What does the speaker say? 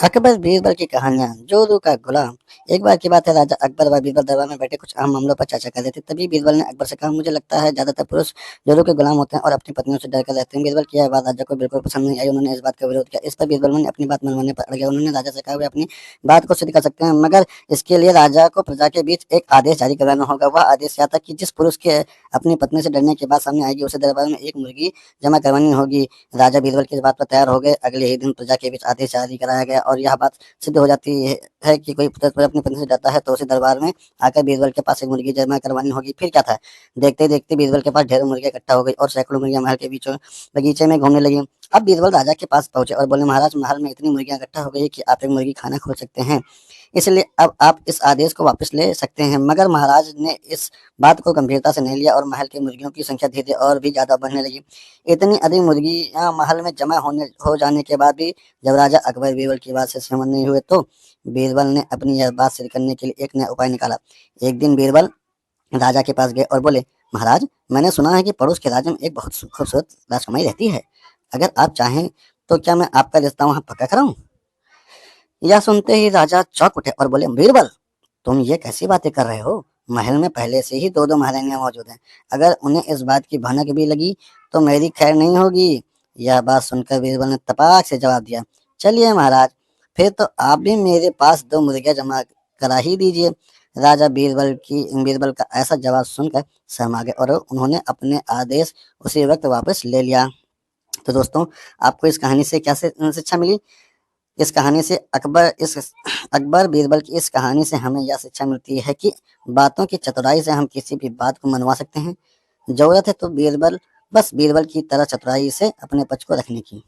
अकबर बीरबल की कहानियां जोरू का गुलाम। एक बार की बात है, राजा अकबर व बीरबल दरबार में बैठे कुछ अहम मामलों पर चर्चा कर रहे थे। तभी बीरबल ने अकबर से कहा, मुझे लगता है ज्यादातर पुरुष जोरू के गुलाम होते हैं और अपनी पत्नियों से डर कर रहते हैं। बीरबल की यह बात राजा को बिल्कुल पसंद नहीं आई। उन्होंने इस बात का विरोध किया। इस पर बीरबल ने अपनी बात मनवाने पर अड़ गया। उन्होंने राजा से कहा, वे अपनी बात को सिद्ध कर सकते हैं, मगर इसके लिए राजा को प्रजा के बीच एक आदेश जारी करवाना होगा। वह आदेश यह था कि जिस पुरुष के अपनी पत्नी से डरने की बात सामने आएगी, उसे दरबार में एक मुर्गी जमा करवानी होगी। राजा बीरबल की इस बात पर तैयार हो गए। अगले ही दिन प्रजा के बीच आदेश जारी कराया गया और यह बात सिद्ध हो जाती है कि कोई पुत्र अपनी पत्नी से डरता है तो उसे दरबार में आकर बीरबल के पास एक मुर्गी जमा करवानी होगी। फिर क्या था, देखते ही देखते बीरबल के पास ढेरों मुर्गियां इकट्ठा हो गई और सैकड़ों मुर्गियां महल के बीचों बगीचे में घूमने लगी। अब बीरबल राजा के पास पहुंचे और बोले, महाराज, महल में इतनी मुर्गियां इकट्ठा हो गई कि आप एक मुर्गी खाना खोल सकते हैं, इसलिए अब आप इस आदेश को वापस ले सकते हैं। मगर महाराज ने इस बात को गंभीरता से नहीं लिया और महल की मुर्गियों की संख्या धीरे धीरे और भी ज्यादा बढ़ने लगी। इतनी अधिक मुर्गियां महल में जमा होने हो जाने के बाद भी जब राजा अकबर बीरबल की बात से सहमत नहीं हुए तो बीरबल ने अपनी यह बात सिद्ध करने के लिए एक नया उपाय निकाला। एक दिन बीरबल राजा के पास गए और बोले, महाराज, मैंने सुना है कि पड़ोस के राज्य में एक बहुत खूबसूरत राजकुमारी रहती है। अगर आप चाहें तो क्या मैं आपका रिश्ता वहां पक्का कराऊं? यह सुनते ही राजा चौंक उठे और बोले, बीरबल, तुम ये कैसी बातें कर रहे हो? महल में पहले से ही दो दो महारानियां मौजूद हैं। अगर उन्हें इस बात की भनक भी लगी तो मेरी खैर नहीं होगी। यह बात सुनकर बीरबल ने तपाक से जवाब दिया, चलिए महाराज, फिर तो आप भी मेरे पास दो मुर्गियां जमा करा ही दीजिए। राजा बीरबल का ऐसा जवाब सुनकर शर्मा गए और उन्होंने अपने आदेश उसी वक्त वापस ले लिया। तो दोस्तों, आपको इस कहानी से क्या शिक्षा मिली? इस कहानी से अकबर बीरबल की इस कहानी से हमें यह शिक्षा मिलती है कि बातों की चतुराई से हम किसी भी बात को मनवा सकते हैं। जरूरत है तो बीरबल की तरह चतुराई से अपने पक्ष को रखने की।